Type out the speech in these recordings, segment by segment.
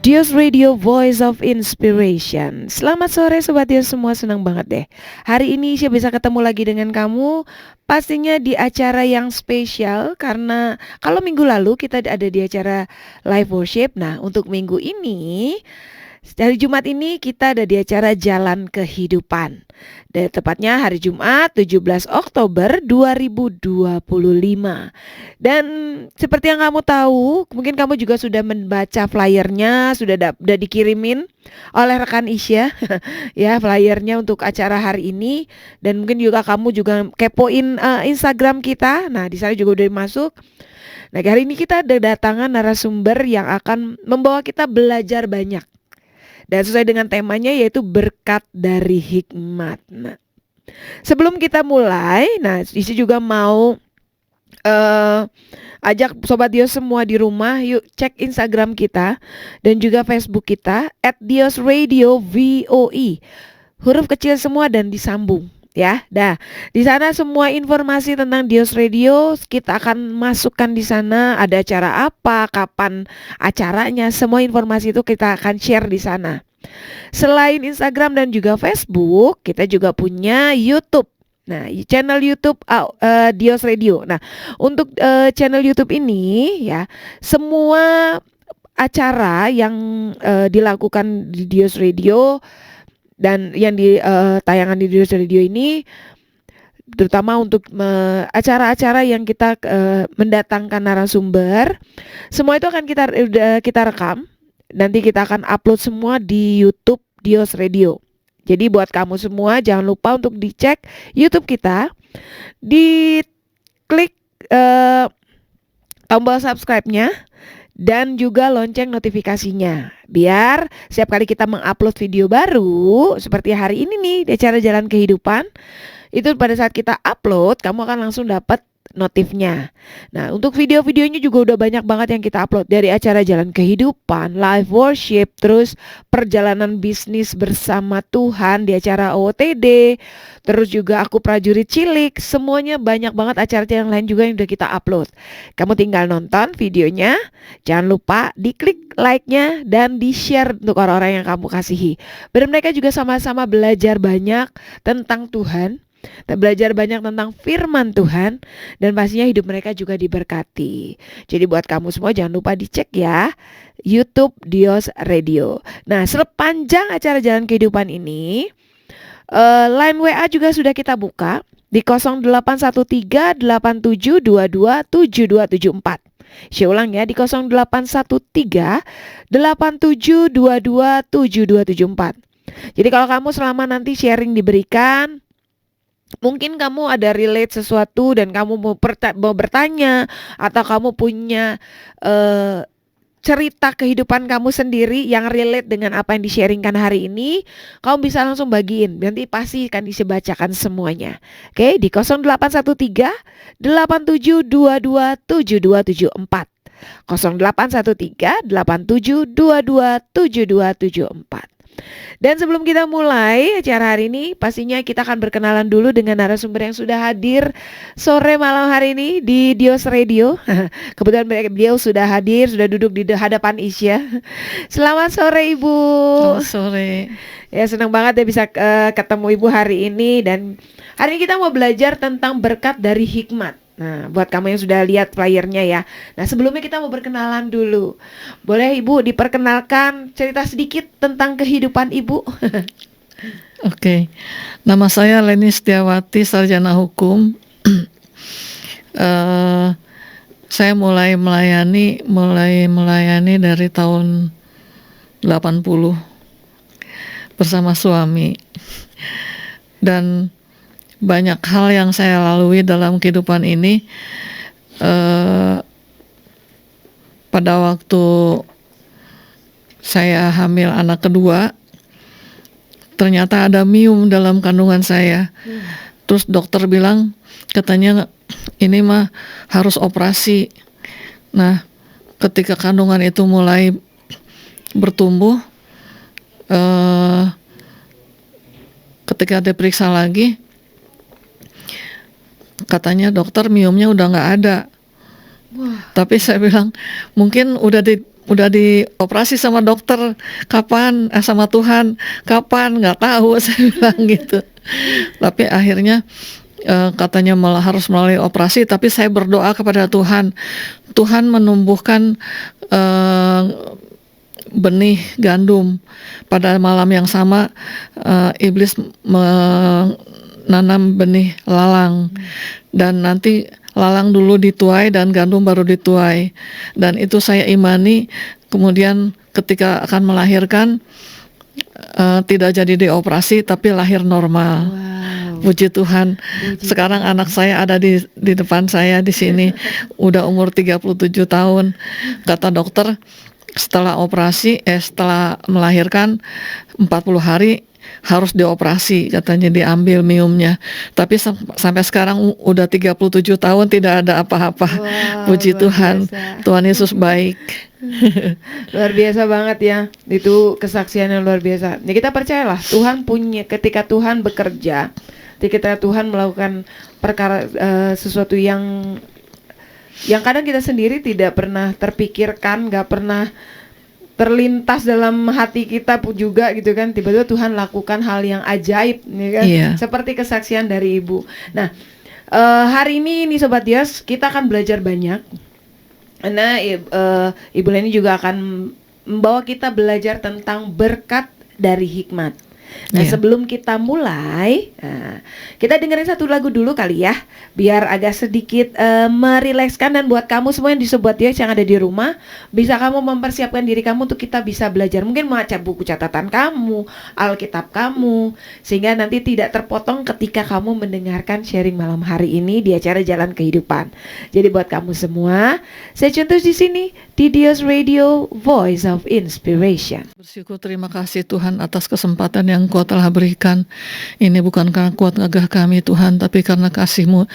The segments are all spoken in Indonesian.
Dios Radio Voice of Inspiration. Selamat sore Sobat Dios semua, senang banget deh hari ini saya bisa ketemu lagi dengan kamu. Pastinya di acara yang spesial, karena kalau minggu lalu kita ada di acara live worship. Nah, untuk minggu ini, hari Jumat ini kita ada di acara Jalan Kehidupan. Dan tepatnya hari Jumat 17 Oktober 2025. Dan seperti yang kamu tahu, mungkin kamu juga sudah membaca flyernya, sudah dikirimin oleh rekan Isya ya, flyernya untuk acara hari ini. Dan mungkin juga kamu juga kepoin Instagram kita. Nah, di sana juga udah masuk. Nah, hari ini kita ada datangan narasumber yang akan membawa kita belajar banyak. Dan sesuai dengan temanya, yaitu berkat dari hikmat. Nah, sebelum kita mulai, Isi juga mau ajak Sobat Dios semua di rumah, yuk cek Instagram kita dan juga Facebook kita @diosradiovoe. Huruf kecil semua dan disambung ya. Dah, di sana semua informasi tentang Dios Radio kita akan masukkan di sana. Ada acara apa, kapan acaranya, semua informasi itu kita akan share di sana. Selain Instagram dan juga Facebook, kita juga punya YouTube. Nah, channel YouTube Dios Radio. Nah, untuk channel YouTube ini ya, semua acara yang dilakukan di Dios Radio dan yang tayangan di Dios Radio ini, terutama untuk acara-acara yang kita mendatangkan narasumber, semua itu akan kita rekam. Nanti kita akan upload semua di YouTube Dios Radio. Jadi buat kamu semua jangan lupa untuk dicek YouTube kita, diklik tombol subscribe-nya dan juga lonceng notifikasinya, biar setiap kali kita mengupload video baru seperti hari ini nih di acara Jalan Kehidupan, itu pada saat kita upload kamu akan langsung dapat notifnya. Nah, untuk video-videonya juga udah banyak banget yang kita upload, dari acara Jalan Kehidupan, live worship, terus perjalanan bisnis bersama Tuhan di acara OOTD, terus juga Aku Prajurit Cilik. Semuanya banyak banget acara yang lain juga yang udah kita upload. Kamu tinggal nonton videonya, jangan lupa diklik like-nya dan di-share untuk orang-orang yang kamu kasihi. Biar mereka juga sama-sama belajar banyak tentang Tuhan, belajar banyak tentang firman Tuhan, dan pastinya hidup mereka juga diberkati. Jadi buat kamu semua jangan lupa dicek ya YouTube Dios Radio. Nah, sepanjang acara Jalan Kehidupan ini, line WA juga sudah kita buka di 081387227274. Saya ulang ya, di 081387227274. Jadi kalau kamu selama nanti sharing diberikan, mungkin kamu ada relate sesuatu dan kamu mau bertanya, atau kamu punya cerita kehidupan kamu sendiri yang relate dengan apa yang di-sharingkan hari ini, kamu bisa langsung bagiin. Nanti pasti akan dibacakan semuanya. Oke, di 081387227274. 081387227274. Dan sebelum kita mulai acara hari ini, pastinya kita akan berkenalan dulu dengan narasumber yang sudah hadir sore malam hari ini di Dios Radio. Kebetulan beliau sudah hadir, sudah duduk di hadapan Isya. Selamat sore Ibu. Selamat sore. Ya, senang banget ya bisa ketemu Ibu hari ini. Dan hari ini kita mau belajar tentang berkat dari hikmat. Nah, buat kamu yang sudah lihat flyernya ya. Nah, sebelumnya kita mau berkenalan dulu. Boleh Ibu diperkenalkan, cerita sedikit tentang kehidupan Ibu? Oke. Nama saya Leni Setiawati, sarjana hukum. Saya mulai melayani dari tahun 80 bersama suami. Dan banyak hal yang saya lalui dalam kehidupan ini. Pada waktu saya hamil anak kedua, ternyata ada miom dalam kandungan saya. Terus dokter bilang, katanya ini mah harus operasi. Nah, ketika kandungan itu mulai bertumbuh, ketika diperiksa lagi, katanya dokter miomnya udah nggak ada. Wah. Tapi saya bilang mungkin udah udah dioperasi sama dokter, kapan? Sama Tuhan, kapan? Nggak tahu, saya bilang gitu. Tapi akhirnya katanya malah harus melalui operasi, tapi saya berdoa kepada Tuhan. Tuhan menumbuhkan benih gandum. Pada malam yang sama iblis menanam benih lalang, dan nanti lalang dulu dituai dan gandum baru dituai. Dan itu saya imani. Kemudian ketika akan melahirkan tidak jadi dioperasi tapi lahir normal. Puji Tuhan. Sekarang anak saya ada di depan saya di sini, udah umur 37 tahun. Kata dokter, setelah melahirkan 40 hari harus dioperasi, katanya diambil miumnya. Tapi sampai sekarang udah 37 tahun tidak ada apa-apa. Puji Tuhan. Biasa. Tuhan Yesus baik. Luar biasa banget ya. Itu kesaksian yang luar biasa. Ya kita percayalah Tuhan punya, ketika Tuhan bekerja, ketika Tuhan melakukan perkara sesuatu yang kadang kita sendiri tidak pernah terpikirkan, gak pernah terlintas dalam hati kita pun juga gitu kan, tiba-tiba Tuhan lakukan hal yang ajaib ya kan? Seperti kesaksian dari Ibu. Nah hari ini Sobat Dias kita akan belajar banyak. Karena Ibu Leni juga akan membawa kita belajar tentang berkat dari hikmat. Nah sebelum kita mulai, kita dengerin satu lagu dulu kali ya, biar agak sedikit merilekskan. Dan buat kamu semua yang di Sobat Dias yang ada di rumah, bisa kamu mempersiapkan diri kamu untuk kita bisa belajar. Mungkin membaca buku catatan kamu, Alkitab kamu, sehingga nanti tidak terpotong ketika kamu mendengarkan sharing malam hari ini di acara Jalan Kehidupan. Jadi buat kamu semua, saya contoh di sini di Dias Radio, Voice of Inspiration. Bersyukur, terima kasih Tuhan atas kesempatan yang Engkau telah berikan. Ini bukan karena kuat gagah kami Tuhan, tapi karena kasih-Mu,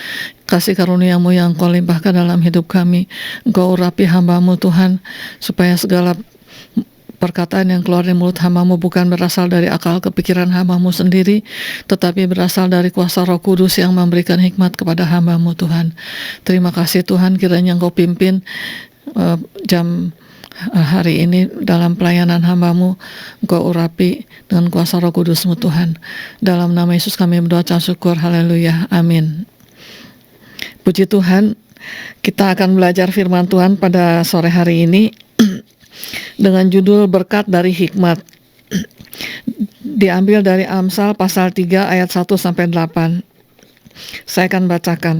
kasih karunia-Mu yang Engkau limpahkan dalam hidup kami. Engkau urapi hamba-Mu Tuhan, supaya segala perkataan yang keluar dari mulut hamba-Mu bukan berasal dari akal kepikiran hamba-Mu sendiri, tetapi berasal dari kuasa Roh Kudus yang memberikan hikmat kepada hamba-Mu Tuhan. Terima kasih Tuhan, kiranya Engkau pimpin jam hari ini dalam pelayanan hamba-Mu. Engkau urapi dengan kuasa Roh Kudus-Mu Tuhan. Dalam nama Yesus kami berdoa dan syukur. Haleluya. Amin. Puji Tuhan. Kita akan belajar firman Tuhan pada sore hari ini dengan judul berkat dari hikmat. Diambil dari Amsal pasal 3 ayat 1 sampai 8. Saya akan bacakan.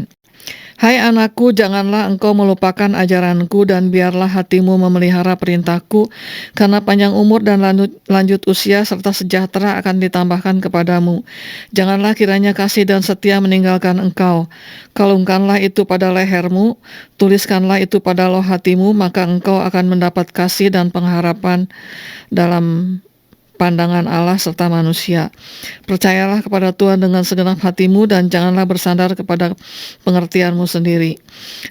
Hai anakku, janganlah engkau melupakan ajaranku, dan biarlah hatimu memelihara perintahku, karena panjang umur dan lanjut usia serta sejahtera akan ditambahkan kepadamu. Janganlah kiranya kasih dan setia meninggalkan engkau. Kalungkanlah itu pada lehermu, tuliskanlah itu pada loh hatimu, maka engkau akan mendapat kasih dan pengharapan dalam pandangan Allah serta manusia. Percayalah kepada Tuhan dengan segenap hatimu, dan janganlah bersandar kepada pengertianmu sendiri.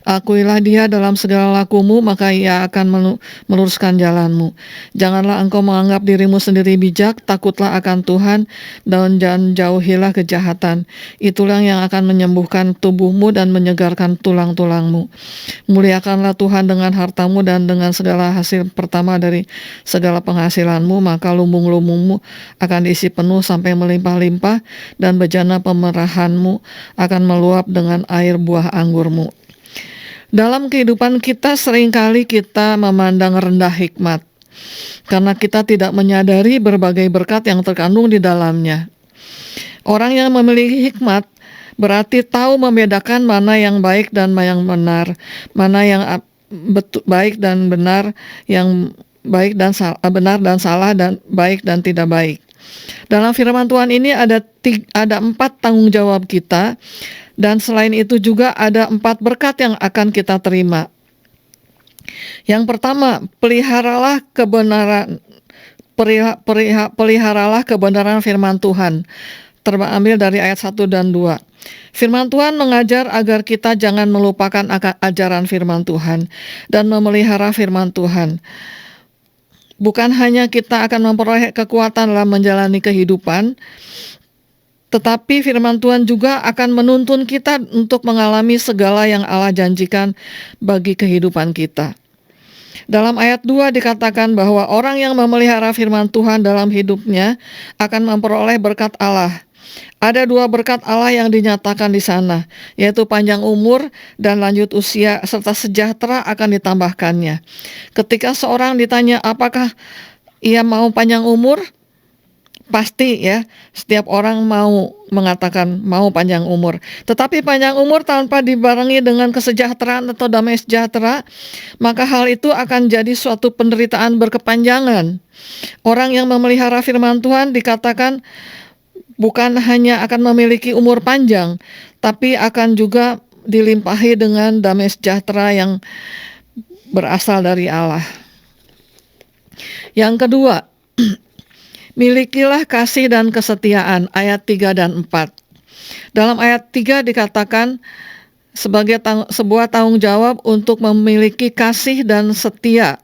Akuilah Dia dalam segala lakumu, maka Ia akan meluruskan jalanmu. Janganlah engkau menganggap dirimu sendiri bijak, takutlah akan Tuhan, dan jauhilah kejahatan. Itulah yang akan menyembuhkan tubuhmu dan menyegarkan tulang-tulangmu. Muliakanlah Tuhan dengan hartamu dan dengan segala hasil pertama dari segala penghasilanmu, maka lumbung-lumbungmu akan diisi penuh sampai melimpah-limpah, dan bejana pemerahanmu akan meluap dengan air buah anggurmu. Dalam kehidupan kita seringkali kita memandang rendah hikmat, karena kita tidak menyadari berbagai berkat yang terkandung di dalamnya. Orang yang memiliki hikmat berarti tahu membedakan mana yang baik dan yang benar, mana yang baik dan benar, yang baik dan benar dan salah, dan baik dan tidak baik. Dalam firman Tuhan ini ada 4 tanggung jawab kita, dan selain itu juga ada 4 berkat yang akan kita terima. Yang pertama, peliharalah kebenaran firman Tuhan. Terambil dari ayat 1 dan 2. Firman Tuhan mengajar agar kita jangan melupakan ajaran firman Tuhan dan memelihara firman Tuhan. Bukan hanya kita akan memperoleh kekuatan dalam menjalani kehidupan, tetapi firman Tuhan juga akan menuntun kita untuk mengalami segala yang Allah janjikan bagi kehidupan kita. Dalam ayat 2 dikatakan bahwa orang yang memelihara firman Tuhan dalam hidupnya akan memperoleh berkat Allah. Ada 2 berkat Allah yang dinyatakan di sana, yaitu panjang umur dan lanjut usia serta sejahtera akan ditambahkannya. Ketika seorang ditanya apakah ia mau panjang umur, pasti ya, setiap orang mau mengatakan mau panjang umur. Tetapi panjang umur tanpa dibarengi dengan kesejahteraan atau damai sejahtera, maka hal itu akan jadi suatu penderitaan berkepanjangan. Orang yang memelihara firman Tuhan dikatakan bukan hanya akan memiliki umur panjang, tapi akan juga dilimpahi dengan damai sejahtera yang berasal dari Allah. Yang kedua, milikilah kasih dan kesetiaan, ayat 3 dan 4. Dalam ayat 3 dikatakan sebagai sebuah tanggung jawab untuk memiliki kasih dan setia.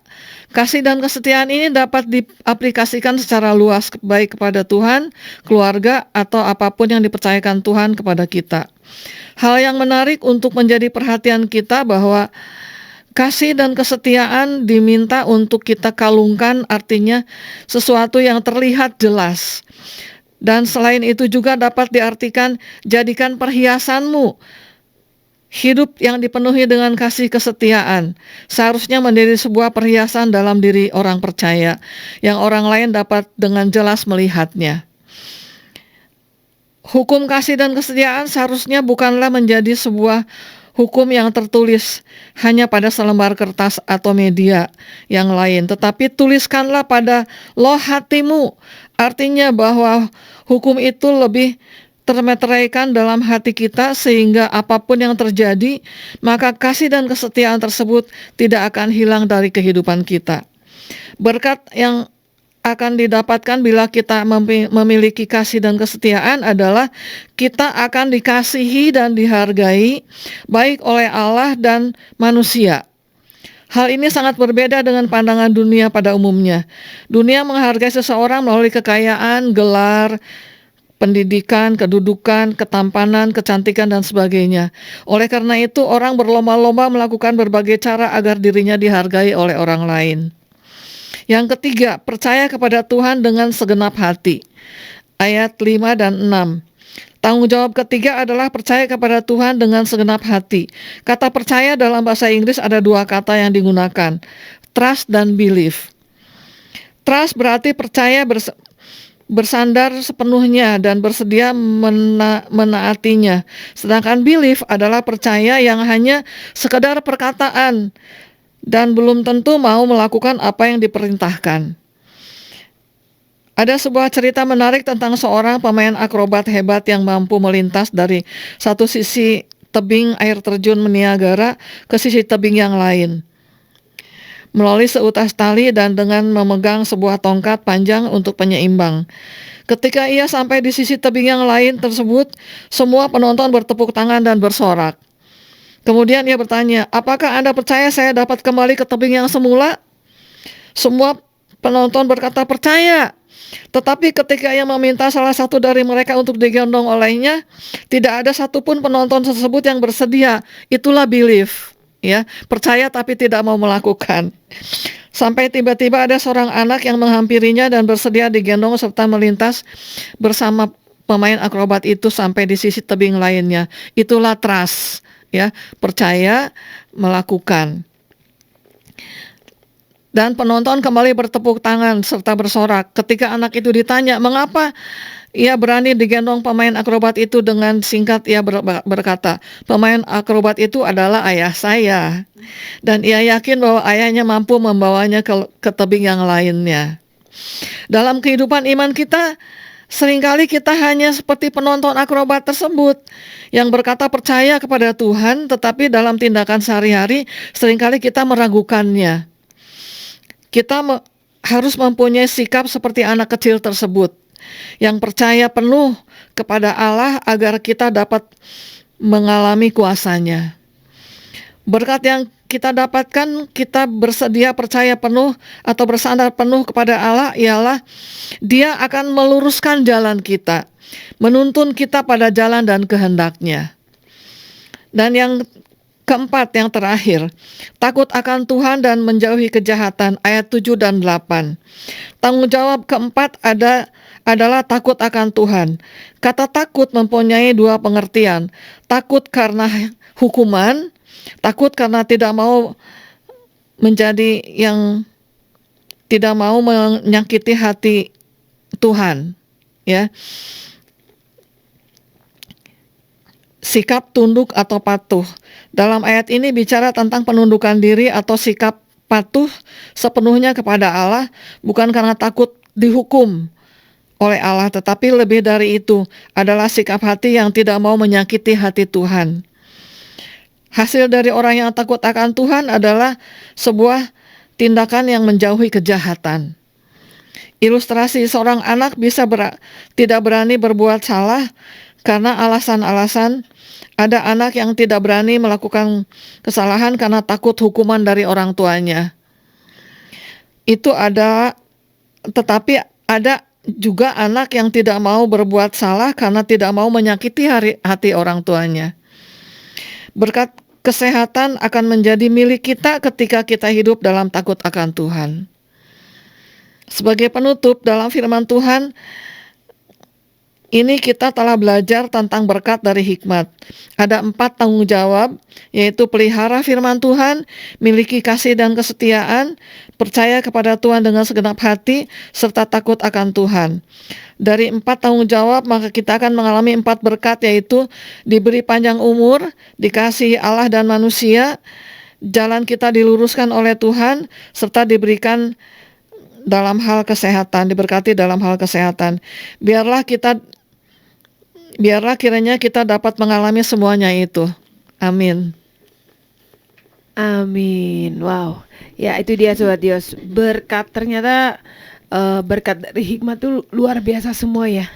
Kasih dan kesetiaan ini dapat diaplikasikan secara luas baik kepada Tuhan, keluarga, atau apapun yang dipercayakan Tuhan kepada kita. Hal yang menarik untuk menjadi perhatian kita bahwa kasih dan kesetiaan diminta untuk kita kalungkan, artinya sesuatu yang terlihat jelas. Dan selain itu juga dapat diartikan jadikan perhiasanmu. Hidup yang dipenuhi dengan kasih kesetiaan seharusnya menjadi sebuah perhiasan dalam diri orang percaya yang orang lain dapat dengan jelas melihatnya. Hukum kasih dan kesetiaan seharusnya bukanlah menjadi sebuah hukum yang tertulis hanya pada selembar kertas atau media yang lain, tetapi tuliskanlah pada loh hatimu. Artinya bahwa hukum itu lebih termeteraikan dalam hati kita sehingga apapun yang terjadi, maka kasih dan kesetiaan tersebut tidak akan hilang dari kehidupan kita. Berkat yang akan didapatkan bila kita memiliki kasih dan kesetiaan adalah kita akan dikasihi dan dihargai baik oleh Allah dan manusia. Hal ini sangat berbeda dengan pandangan dunia pada umumnya. Dunia menghargai seseorang melalui kekayaan, gelar, pendidikan, kedudukan, ketampanan, kecantikan, dan sebagainya. Oleh karena itu, orang berlomba-lomba melakukan berbagai cara agar dirinya dihargai oleh orang lain. Yang ketiga, percaya kepada Tuhan dengan segenap hati. Ayat 5 dan 6. Tanggung jawab ketiga adalah percaya kepada Tuhan dengan segenap hati. Kata percaya dalam bahasa Inggris ada 2 kata yang digunakan, trust dan believe. Trust berarti percaya bersandar sepenuhnya dan bersedia menaatinya. Sedangkan belief adalah percaya yang hanya sekedar perkataan dan belum tentu mau melakukan apa yang diperintahkan. Ada sebuah cerita menarik tentang seorang pemain akrobat hebat yang mampu melintas dari satu sisi tebing air terjun Niagara ke sisi tebing yang lain melalui seutas tali dan dengan memegang sebuah tongkat panjang untuk penyeimbang. Ketika ia sampai di sisi tebing yang lain tersebut, semua penonton bertepuk tangan dan bersorak. Kemudian ia bertanya, apakah Anda percaya saya dapat kembali ke tebing yang semula? Semua penonton berkata percaya. Tetapi ketika ia meminta salah satu dari mereka untuk digendong olehnya, tidak ada satupun penonton tersebut yang bersedia. Itulah belief. Ya, percaya tapi tidak mau melakukan. Sampai tiba-tiba ada seorang anak yang menghampirinya dan bersedia digendong serta melintas bersama pemain akrobat itu sampai di sisi tebing lainnya. Itulah trust, ya, percaya, melakukan. Dan penonton kembali bertepuk tangan serta bersorak ketika anak itu ditanya mengapa ia berani digendong pemain akrobat itu. Dengan singkat ia berkata, pemain akrobat itu adalah ayah saya. Dan ia yakin bahwa ayahnya mampu membawanya ke tebing yang lainnya. Dalam kehidupan iman kita, seringkali kita hanya seperti penonton akrobat tersebut yang berkata percaya kepada Tuhan, tetapi dalam tindakan sehari-hari seringkali kita meragukannya. Kita harus mempunyai sikap seperti anak kecil tersebut yang percaya penuh kepada Allah agar kita dapat mengalami kuasanya. Berkat yang kita dapatkan, kita bersedia percaya penuh atau bersandar penuh kepada Allah, ialah Dia akan meluruskan jalan kita, menuntun kita pada jalan dan kehendaknya. Dan yang Keempat, yang terakhir, takut akan Tuhan dan menjauhi kejahatan, ayat 7 dan 8. Tanggung jawab keempat adalah takut akan Tuhan. Kata takut mempunyai dua pengertian. Takut karena hukuman, takut karena tidak mau menjadi yang tidak mau menyakiti hati Tuhan, ya. Sikap tunduk atau patuh. Dalam ayat ini bicara tentang penundukan diri atau sikap patuh sepenuhnya kepada Allah, bukan karena takut dihukum oleh Allah, tetapi lebih dari itu adalah sikap hati yang tidak mau menyakiti hati Tuhan. Hasil dari orang yang takut akan Tuhan adalah sebuah tindakan yang menjauhi kejahatan. Ilustrasi, seorang anak bisa tidak berani berbuat salah karena alasan-alasan. Ada anak yang tidak berani melakukan kesalahan karena takut hukuman dari orang tuanya. Tetapi ada juga anak yang tidak mau berbuat salah karena tidak mau menyakiti hati orang tuanya. Berkat kesehatan akan menjadi milik kita ketika kita hidup dalam takut akan Tuhan. Sebagai penutup, dalam firman Tuhan ini kita telah belajar tentang berkat dari hikmat. Ada 4 tanggung jawab, yaitu pelihara firman Tuhan, miliki kasih dan kesetiaan, percaya kepada Tuhan dengan segenap hati, serta takut akan Tuhan. Dari 4 tanggung jawab, maka kita akan mengalami 4 berkat, yaitu diberi panjang umur, dikasihi Allah dan manusia, jalan kita diluruskan oleh Tuhan, serta diberikan dalam hal kesehatan, diberkati dalam hal kesehatan. Biarlah kiranya kita dapat mengalami semuanya itu. Amin. Amin. Wow. Ya, itu dia Sobat Dios. Berkat ternyata berkat dari hikmat tuh luar biasa semua ya.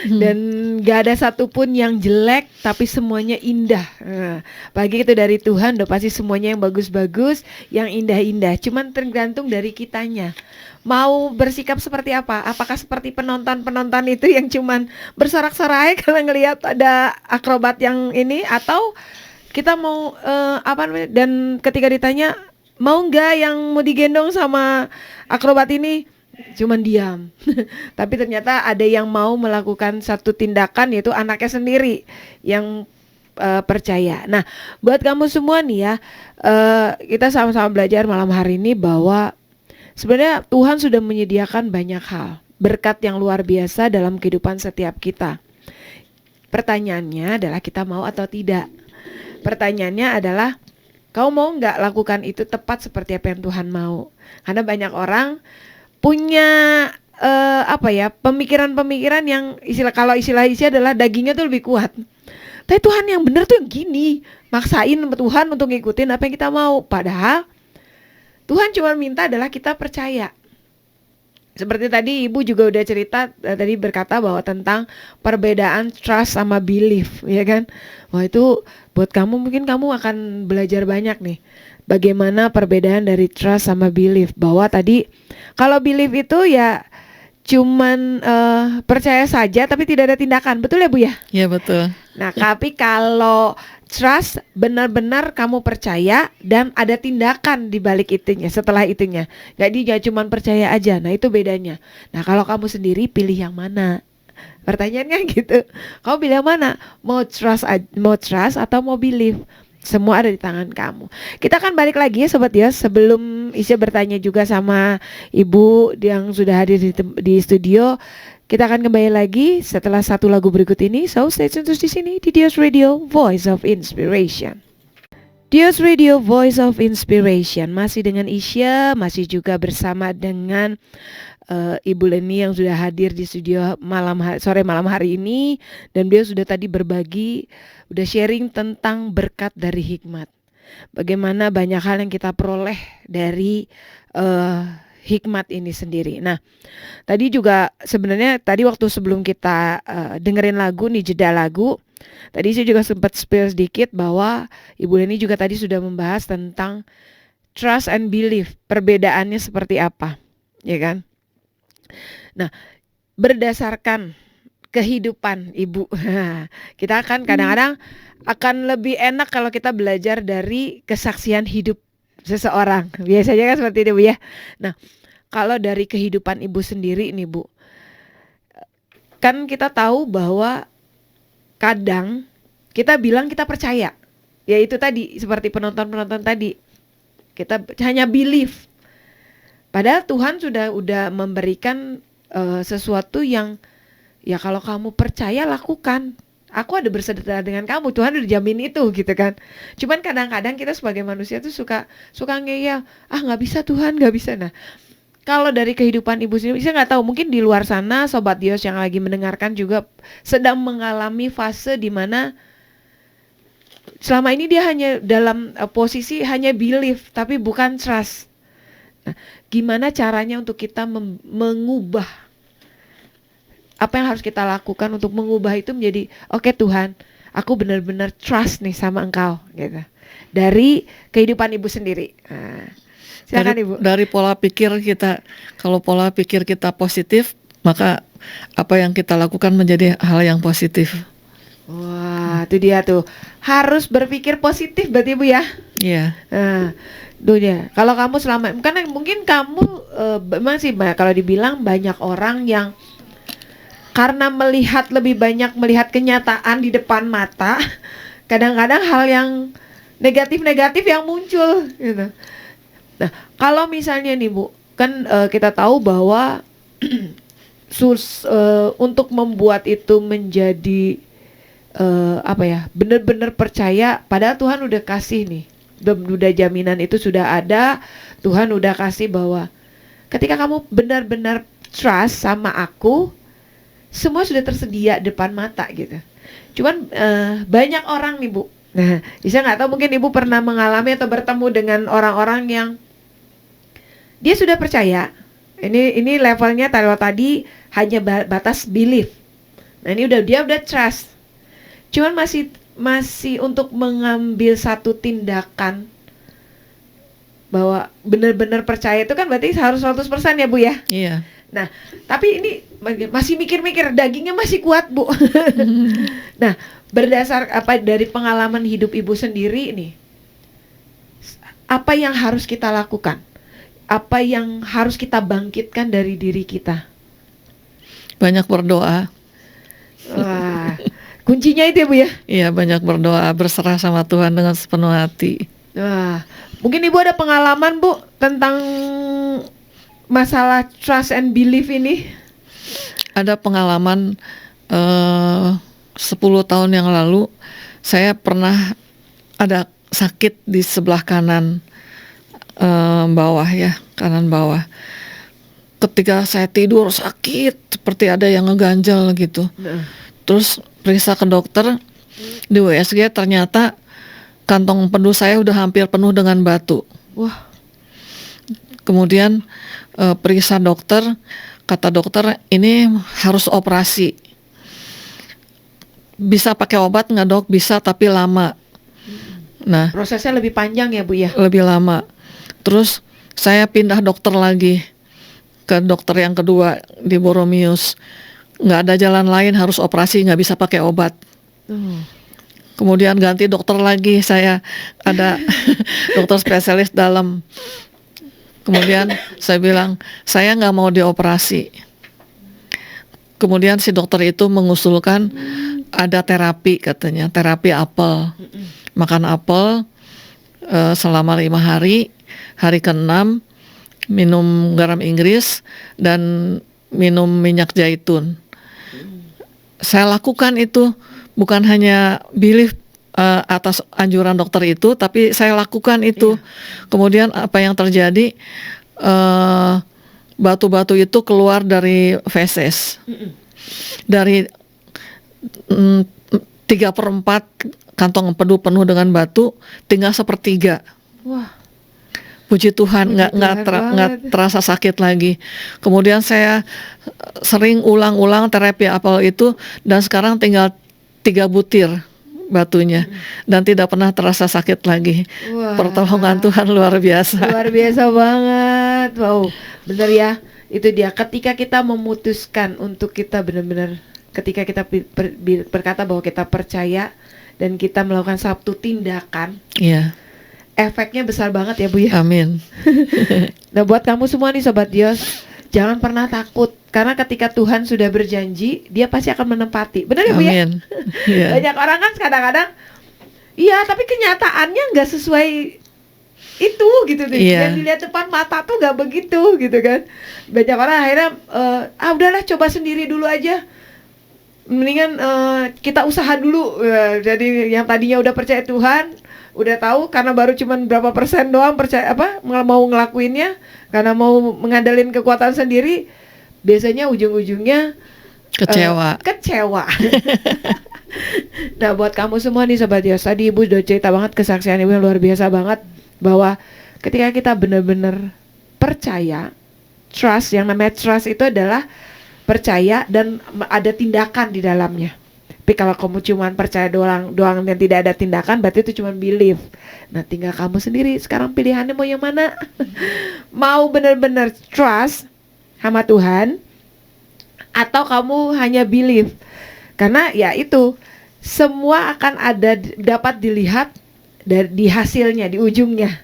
Dan gak ada satupun yang jelek, tapi semuanya indah. Pagi itu dari Tuhan, udah pasti semuanya yang bagus-bagus, yang indah-indah. Cuman tergantung dari kitanya. Mau bersikap seperti apa? Apakah seperti penonton-penonton itu yang cuman bersorak-sorai kalau ngelihat ada akrobat yang ini, atau kita mau apa namanya? Dan ketika ditanya mau nggak yang mau digendong sama akrobat ini, cuman diam. Tapi ternyata ada yang mau melakukan satu tindakan, yaitu anaknya sendiri yang percaya. Nah, buat kamu semua nih ya, kita sama-sama belajar malam hari ini bahwa sebenarnya Tuhan sudah menyediakan banyak hal, berkat yang luar biasa dalam kehidupan setiap kita. Pertanyaannya adalah kita mau atau tidak. Pertanyaannya adalah kau mau nggak lakukan itu tepat seperti apa yang Tuhan mau? Karena banyak orang punya pemikiran-pemikiran yang istilah adalah dagingnya tuh lebih kuat. Tapi Tuhan yang benar tuh yang gini, maksain Tuhan untuk ngikutin apa yang kita mau. Padahal Tuhan cuma minta adalah kita percaya. Seperti tadi Ibu juga udah cerita, tadi berkata bahwa tentang perbedaan trust sama belief, ya kan? Wah, itu buat kamu, mungkin kamu akan belajar banyak nih. Bagaimana perbedaan dari trust sama belief. Bahwa tadi kalau belief itu ya cuman percaya saja tapi tidak ada tindakan. Betul ya Bu ya? Ya, betul. Nah, tapi kalau trust benar-benar kamu percaya dan ada tindakan di balik itunya, setelah itunya. Jadi gak cuma percaya aja. Nah, itu bedanya. Nah, kalau kamu sendiri pilih yang mana? Pertanyaannya gitu. Kamu pilih yang mana? Mau trust atau mau believe? Semua ada di tangan kamu. Kita akan balik lagi ya Sobat Dios. Sebelum Isya bertanya juga sama Ibu yang sudah hadir di studio, kita akan kembali lagi setelah satu lagu berikut ini. So stay tune terus di sini di Dios Radio, Voice of Inspiration. Dios Radio, Voice of Inspiration. Masih dengan Isya, masih juga bersama dengan Ibu Leni yang sudah hadir di studio sore malam hari ini. Dan beliau sudah tadi berbagi, udah sharing tentang berkat dari hikmat. Bagaimana banyak hal yang kita peroleh dari hikmat ini sendiri. Nah, tadi juga sebenarnya tadi waktu sebelum kita dengerin lagu nih, jeda lagu, tadi saya juga sempat spill sedikit bahwa Ibu Leni juga tadi sudah membahas tentang trust and belief, perbedaannya seperti apa, ya kan? Nah, berdasarkan kehidupan ibu. Kita kan kadang-kadang akan lebih enak kalau kita belajar dari kesaksian hidup seseorang. Biasanya kan seperti itu Bu ya. Nah, kalau dari kehidupan ibu sendiri nih Bu, kan kita tahu bahwa kadang kita bilang kita percaya. Ya itu tadi seperti penonton-penonton tadi. Kita hanya believe. Padahal Tuhan udah memberikan sesuatu yang ya kalau kamu percaya lakukan. Aku ada bersedekah dengan kamu, Tuhan udah jamin itu gitu kan. Cuman kadang-kadang kita sebagai manusia tuh suka ngeyel, nggak bisa Tuhan, nggak bisa. Nah, kalau dari kehidupan ibu sendiri, saya nggak tahu, mungkin di luar sana Sobat Dios yang lagi mendengarkan juga sedang mengalami fase di mana selama ini dia hanya dalam posisi hanya believe tapi bukan trust. Nah, gimana caranya untuk kita mengubah apa yang harus kita lakukan untuk mengubah itu menjadi oke Tuhan, aku benar-benar trust nih sama Engkau gitu. Dari kehidupan ibu sendiri. Nah, silakan Ibu. Dari pola pikir kita, kalau pola pikir kita positif, maka apa yang kita lakukan menjadi hal yang positif. Wah, itu dia tuh. Harus berpikir positif berarti Ibu ya. Iya. Nah, itu dia. Kalau kamu selama karena mungkin kamu memang sih kalau dibilang banyak orang yang karena lebih banyak melihat kenyataan di depan mata, kadang-kadang hal yang negatif-negatif yang muncul gitu. Nah, kalau misalnya nih Bu, kan kita tahu bahwa untuk membuat itu menjadi benar-benar percaya, padahal Tuhan udah kasih nih, udah jaminan itu sudah ada, Tuhan udah kasih bahwa ketika kamu benar-benar trust sama aku, semua sudah tersedia depan mata gitu. Cuman banyak orang nih Bu. Nah, bisa nggak tahu mungkin Ibu pernah mengalami atau bertemu dengan orang-orang yang dia sudah percaya. Ini levelnya kalau tadi hanya batas belief. Nah, ini dia udah trust. Cuman masih untuk mengambil satu tindakan bahwa benar-benar percaya itu kan berarti harus 100% ya Bu ya. Iya. Nah, tapi ini masih mikir-mikir, dagingnya masih kuat Bu. Nah, berdasar dari pengalaman hidup Ibu sendiri nih, apa yang harus kita lakukan? Apa yang harus kita bangkitkan dari diri kita? Banyak berdoa. Wah, kuncinya itu ya Bu ya? Iya, banyak berdoa, berserah sama Tuhan dengan sepenuh hati. Wah, mungkin Ibu ada pengalaman Bu tentang masalah trust and belief ini? Ada pengalaman 10 tahun yang lalu, saya pernah ada sakit di sebelah kanan bawah ya, kanan bawah. Ketika saya tidur sakit, seperti ada yang ngeganjal gitu. Terus periksa ke dokter, di USG ternyata kantong empedu saya udah hampir penuh dengan batu. Wah. Kemudian periksa dokter, kata dokter ini harus operasi. Bisa pakai obat nggak Dok? Bisa, tapi lama. Nah, prosesnya lebih panjang ya Bu ya? Lebih lama. Terus saya pindah dokter lagi ke dokter yang kedua di Boromius. Nggak ada jalan lain, harus operasi, nggak bisa pakai obat. Kemudian ganti dokter lagi, saya ada dokter spesialis dalam. Kemudian saya bilang, saya nggak mau dioperasi. Kemudian si dokter itu mengusulkan ada terapi, katanya terapi apel. Makan apel selama 5 hari, hari ke-6 minum garam Inggris dan minum minyak zaitun. Saya lakukan itu, bukan hanya belief atas anjuran dokter itu, tapi saya lakukan itu. Kemudian apa yang terjadi, batu-batu itu keluar dari feses. Dari 3/4 kantong empedu penuh dengan batu, tinggal 1/3. Wah. Puji Tuhan, nggak terasa sakit lagi. Kemudian saya sering ulang-ulang terapi apel itu, dan sekarang tinggal 3 butir batunya, dan tidak pernah terasa sakit lagi. Wah. Pertolongan Tuhan luar biasa. Luar biasa banget. Wow, bener ya. Itu dia, ketika kita memutuskan untuk kita benar-benar ketika kita berkata bahwa kita percaya dan kita melakukan satu tindakan, Iya. efeknya besar banget ya Bu ya. Amin. Nah buat kamu semua nih Sobat Dios, jangan pernah takut, karena ketika Tuhan sudah berjanji, Dia pasti akan menepati. Benar ya Bu ya? Amin. Iya. Banyak orang kan kadang-kadang, iya tapi kenyataannya nggak sesuai itu gitu deh. Iya. Yang dilihat depan mata tuh nggak begitu gitu kan. Banyak orang akhirnya udahlah coba sendiri dulu aja. Mendingan kita usaha dulu. Jadi yang tadinya udah percaya Tuhan, udah tahu, karena baru cuman berapa persen doang percaya mau ngelakuinnya, karena mau mengandalkan kekuatan sendiri, biasanya ujung-ujungnya kecewa. Nah buat kamu semua nih Sobat Dios, tadi Ibu udah cerita banget kesaksian Ibu yang luar biasa banget, bahwa ketika kita benar-benar percaya, trust, yang namanya trust itu adalah percaya dan ada tindakan di dalamnya. Tapi kalau kamu cuma percaya doang dan tidak ada tindakan, berarti itu cuma believe. Nah tinggal kamu sendiri sekarang pilihannya mau yang mana. Mau benar-benar trust sama Tuhan, atau kamu hanya believe. Karena ya itu, semua akan dapat dilihat di hasilnya, di ujungnya,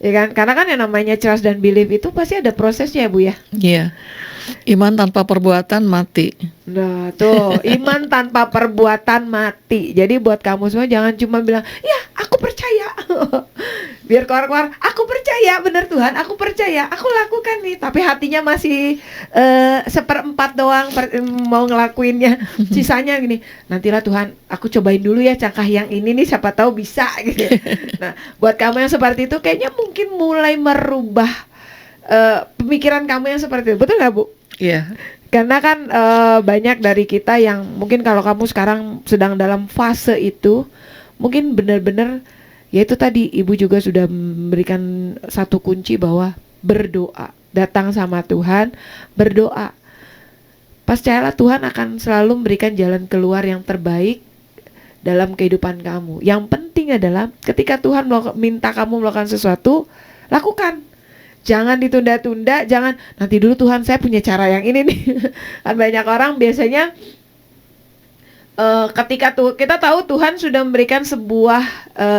ya kan? Karena kan yang namanya trust dan believe itu pasti ada prosesnya ya Bu ya. Iya. Iman tanpa perbuatan mati. Nah tuh, iman tanpa perbuatan mati. Jadi buat kamu semua jangan cuma bilang, ya aku percaya. Biar keluar-keluar, aku percaya bener Tuhan, aku percaya, aku lakukan nih. Tapi hatinya masih 1/4 doang mau ngelakuinnya. Sisanya gini, nantilah Tuhan, aku cobain dulu ya cangkah yang ini nih, siapa tahu bisa gitu. Nah buat kamu yang seperti itu, kayaknya mungkin mulai merubah pemikiran kamu yang seperti itu. Betul gak Bu? Iya. Karena kan banyak dari kita yang mungkin kalau kamu sekarang sedang dalam fase itu, mungkin benar-benar, ya itu tadi Ibu juga sudah memberikan satu kunci bahwa berdoa, datang sama Tuhan, berdoa. Percayalah Tuhan akan selalu memberikan jalan keluar yang terbaik dalam kehidupan kamu. Yang penting adalah ketika Tuhan minta kamu melakukan sesuatu, lakukan. Jangan ditunda-tunda, jangan nanti dulu Tuhan, saya punya cara yang ini nih. Kan banyak orang biasanya ketika kita tahu Tuhan sudah memberikan sebuah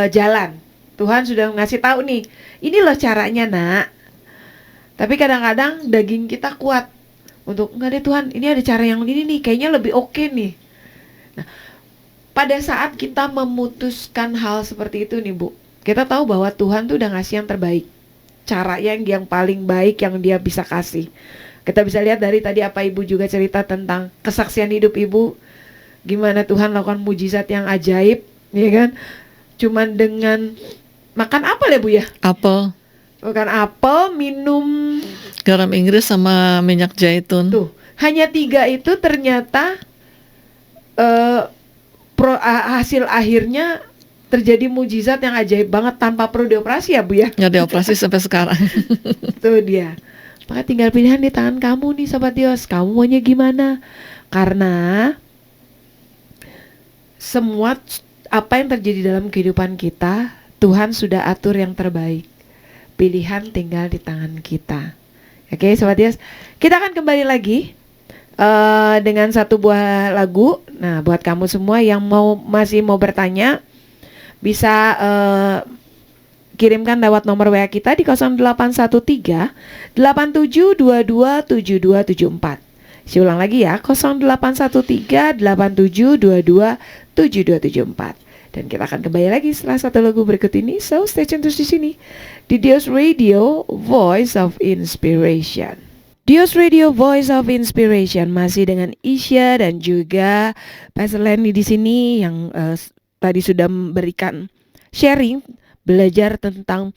jalan, Tuhan sudah ngasih tahu nih, ini loh caranya nak. Tapi kadang-kadang daging kita kuat untuk enggak deh Tuhan, ini ada cara yang ini nih, kayaknya lebih oke nih. Nah, pada saat kita memutuskan hal seperti itu nih Bu, kita tahu bahwa Tuhan tuh udah ngasih yang terbaik, cara yang paling baik yang Dia bisa kasih. Kita bisa lihat dari tadi apa Ibu juga cerita tentang kesaksian hidup Ibu, gimana Tuhan lakukan mujizat yang ajaib, ya kan? Cuman dengan makan apel ya Bu ya? Apel, Makan apel, minum garam Inggris sama minyak zaitun. tuh, hanya 3 itu ternyata hasil akhirnya terjadi mujizat yang ajaib banget tanpa perlu dioperasi ya Bu ya. Nggak dioperasi sampai sekarang. Tuh dia. Maka tinggal pilihan di tangan kamu nih Sobat Dios. Kamu maunya gimana? Karena semua apa yang terjadi dalam kehidupan kita, Tuhan sudah atur yang terbaik. Pilihan tinggal di tangan kita. Oke Sobat Dios, kita akan kembali lagi dengan satu buah lagu. Nah buat kamu semua yang masih mau bertanya, bisa kirimkan lewat nomor WA kita di 0813 87227274. Saya ulang lagi ya, 0813 87227274. Dan kita akan kembali lagi setelah satu lagu berikut ini. So stay tune terus di sini di Dios Radio, Voice of Inspiration. Dios Radio, Voice of Inspiration, masih dengan Isya dan juga Pastor Lenny di sini yang tadi sudah memberikan sharing, belajar tentang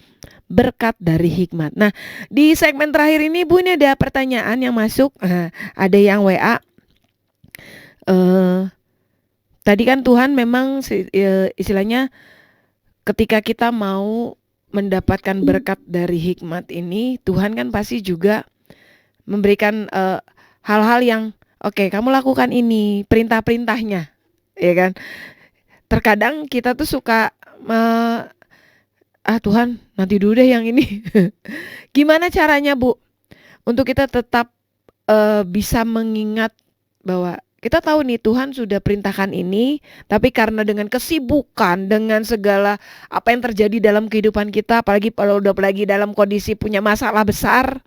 berkat dari hikmat. Nah, di segmen terakhir ini Bu, ini ada pertanyaan yang masuk. Ada yang WA. Tadi kan Tuhan memang istilahnya ketika kita mau mendapatkan berkat dari hikmat ini, Tuhan kan pasti juga memberikan hal-hal yang oke, kamu lakukan ini, perintah-perintahnya, ya kan? Terkadang kita tuh suka Tuhan nanti dulu deh yang ini. Gimana caranya Bu untuk kita tetap bisa mengingat bahwa Kita tahu nih Tuhan sudah perintahkan ini, tapi karena dengan kesibukan, dengan segala apa yang terjadi dalam kehidupan kita, apalagi kalau udah lagi dalam kondisi punya masalah besar,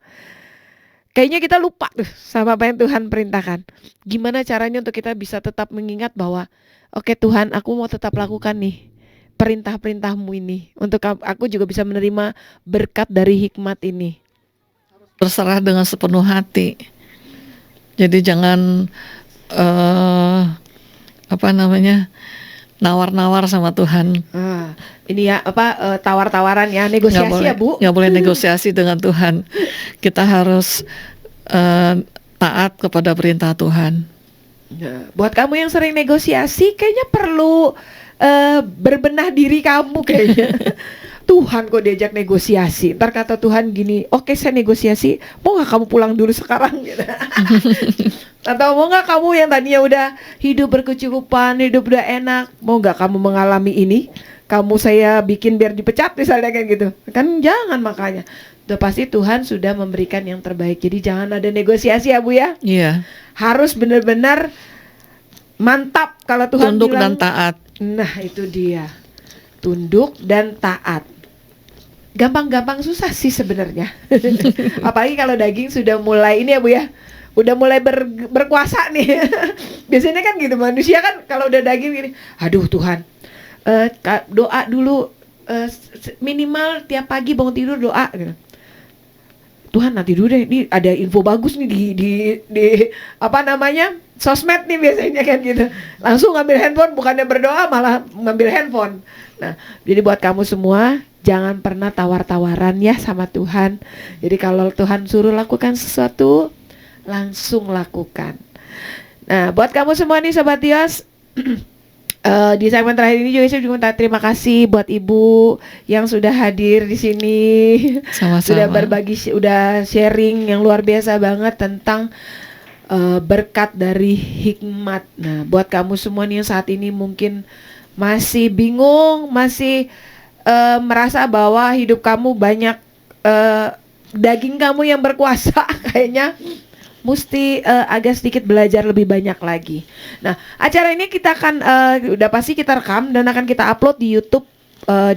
kayaknya kita lupa tuh sama apa yang Tuhan perintahkan. Gimana caranya untuk kita bisa tetap mengingat bahwa oke Tuhan, aku mau tetap lakukan nih perintah-perintahmu ini, untuk aku juga bisa menerima berkat dari hikmat ini. Berserah dengan sepenuh hati. Jadi jangan nawar-nawar sama Tuhan. Ini ya tawar-tawaran ya, negosiasi ya Bu. Nggak boleh negosiasi dengan Tuhan. Kita harus taat kepada perintah Tuhan. Nah, buat kamu yang sering negosiasi, kayaknya perlu berbenah diri kamu kayaknya. Tuhan kok diajak negosiasi, ntar kata Tuhan gini, oke saya negosiasi, mau gak kamu pulang dulu sekarang gitu. Atau mau gak kamu yang tadinya udah hidup berkecukupan, hidup udah enak, mau gak kamu mengalami ini, kamu saya bikin biar dipecat misalnya kayak gitu. Kan jangan, makanya udah pasti Tuhan sudah memberikan yang terbaik. Jadi jangan ada negosiasi ya Bu ya. Iya. Harus benar-benar mantap kalau Tuhan tunduk bilang, dan taat. Nah itu dia, tunduk dan taat. Gampang-gampang susah sih sebenarnya. Apalagi kalau daging sudah mulai ini ya Bu ya, udah mulai berkuasa nih. Biasanya kan gitu, manusia kan kalau udah daging gini, aduh Tuhan, doa dulu, minimal tiap pagi bangun tidur doa gitu. Tuhan nanti dulu deh, ini ada info bagus nih di apa namanya, sosmed nih biasanya kan gitu. Langsung ngambil handphone, bukannya berdoa malah ngambil handphone. Nah, jadi buat kamu semua, jangan pernah tawar-tawaran ya sama Tuhan. Jadi kalau Tuhan suruh lakukan sesuatu, langsung lakukan. Nah, buat kamu semua nih Sobat Dios, di segmen terakhir ini juga saya minta terima kasih buat Ibu yang sudah hadir di sini. Sama-sama. Sudah berbagi, udah sharing yang luar biasa banget tentang berkat dari hikmat. Nah, buat kamu semua nih yang saat ini mungkin masih bingung, masih merasa bahwa hidup kamu banyak daging kamu yang berkuasa, kayaknya mesti agak sedikit belajar lebih banyak lagi. Nah, acara ini kita akan udah pasti kita rekam dan akan kita upload di YouTube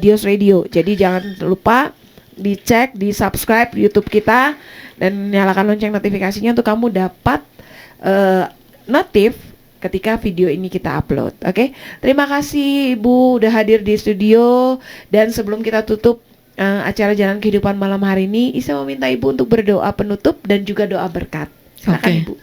Dios Radio. Jadi jangan lupa dicek, di subscribe YouTube kita dan nyalakan lonceng notifikasinya untuk kamu dapat notif ketika video ini kita upload. Oke? Terima kasih Ibu udah hadir di studio, dan sebelum kita tutup acara Jalan Kehidupan malam hari ini, Isa meminta Ibu untuk berdoa penutup dan juga doa berkat. Silakan Ibu.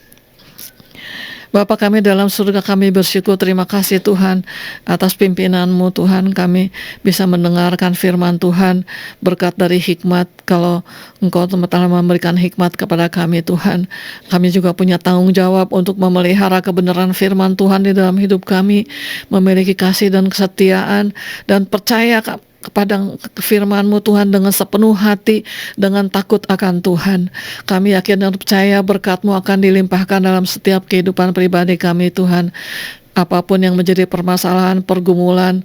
Bapa kami dalam surga, kami bersyukur, terima kasih Tuhan atas pimpinan-Mu Tuhan. Kami bisa mendengarkan firman Tuhan, berkat dari hikmat. Kalau Engkau telah memberikan hikmat kepada kami Tuhan, kami juga punya tanggung jawab untuk memelihara kebenaran firman Tuhan di dalam hidup kami, memiliki kasih dan kesetiaan dan percaya kepada firman-Mu Tuhan dengan sepenuh hati, dengan takut akan Tuhan. Kami yakin dan percaya berkat-Mu akan dilimpahkan dalam setiap kehidupan pribadi kami Tuhan. Apapun yang menjadi permasalahan, pergumulan,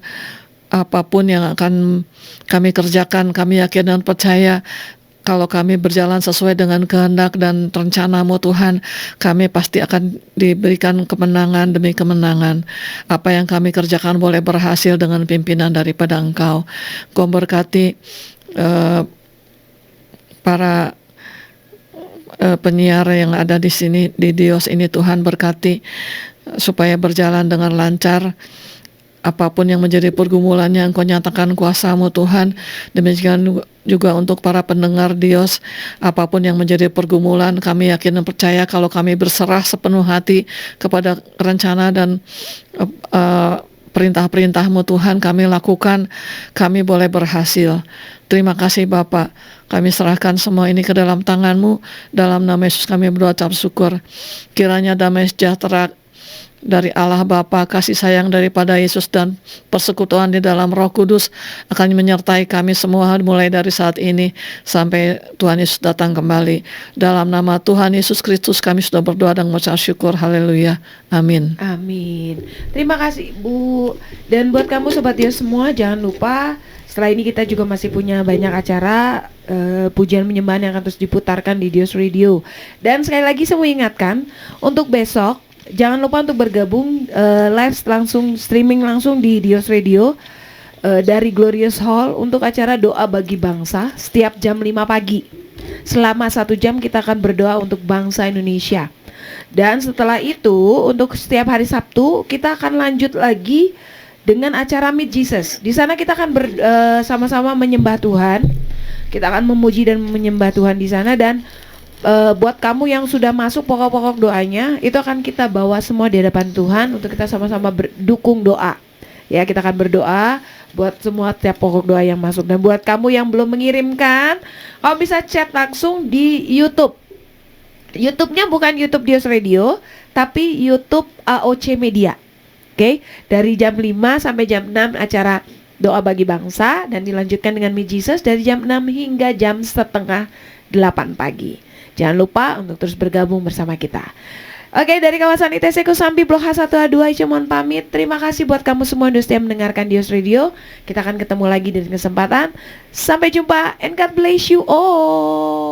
apapun yang akan kami kerjakan, kami yakin dan percaya kalau kami berjalan sesuai dengan kehendak dan rencana-Mu Tuhan, kami pasti akan diberikan kemenangan demi kemenangan. Apa yang kami kerjakan boleh berhasil dengan pimpinan daripada Engkau. Kau berkati para penyiar yang ada di sini, di Dios ini Tuhan, berkati supaya berjalan dengan lancar. Apapun yang menjadi pergumulannya, Engkau nyatakan kuasa-Mu Tuhan. Demikian juga untuk para pendengar Dios, apapun yang menjadi pergumulan, kami yakin dan percaya kalau kami berserah sepenuh hati kepada rencana dan perintah-perintah-Mu Tuhan, kami lakukan, kami boleh berhasil. Terima kasih Bapak, kami serahkan semua ini ke dalam tangan-Mu. Dalam nama Yesus kami berdoa syukur. Kiranya damai sejahtera dari Allah Bapa, kasih sayang daripada Yesus, dan persekutuan di dalam Roh Kudus akan menyertai kami semua mulai dari saat ini sampai Tuhan Yesus datang kembali. Dalam nama Tuhan Yesus Kristus kami sudah berdoa dan mengucap syukur. Haleluya. Amin. Amin. Terima kasih Bu. Dan buat kamu Sobat Dios semua, jangan lupa setelah ini kita juga masih punya banyak acara pujian penyembahan yang akan terus diputarkan di Dios Radio. Dan sekali lagi saya mau ingatkan untuk besok Jangan lupa untuk bergabung live langsung, streaming langsung di Dios Radio dari Glorious Hall untuk acara doa bagi bangsa setiap jam 5 pagi. Selama 1 jam kita akan berdoa untuk bangsa Indonesia. Dan setelah itu untuk setiap hari Sabtu kita akan lanjut lagi dengan acara Meet Jesus. Di sana kita akan sama-sama menyembah Tuhan. Kita akan memuji dan menyembah Tuhan di sana. Dan buat kamu yang sudah masuk pokok-pokok doanya, itu akan kita bawa semua di hadapan Tuhan untuk kita sama-sama berdukung doa. Ya, kita akan berdoa buat semua tiap pokok doa yang masuk. Dan buat kamu yang belum mengirimkan, kamu bisa chat langsung di YouTube. YouTube-nya bukan YouTube Dios Radio, tapi YouTube AOC Media. Oke, dari jam 5 sampai jam 6 acara doa bagi bangsa, dan dilanjutkan dengan Meet Jesus dari jam 6 hingga jam setengah 8 pagi. Jangan lupa untuk terus bergabung bersama kita. Oke, dari kawasan ITC Kusambi Blok H1A2 Ica mohon pamit. Terima kasih buat kamu semua yang setia mendengarkan Dios Radio. Kita akan ketemu lagi di kesempatan. Sampai jumpa and God bless you all.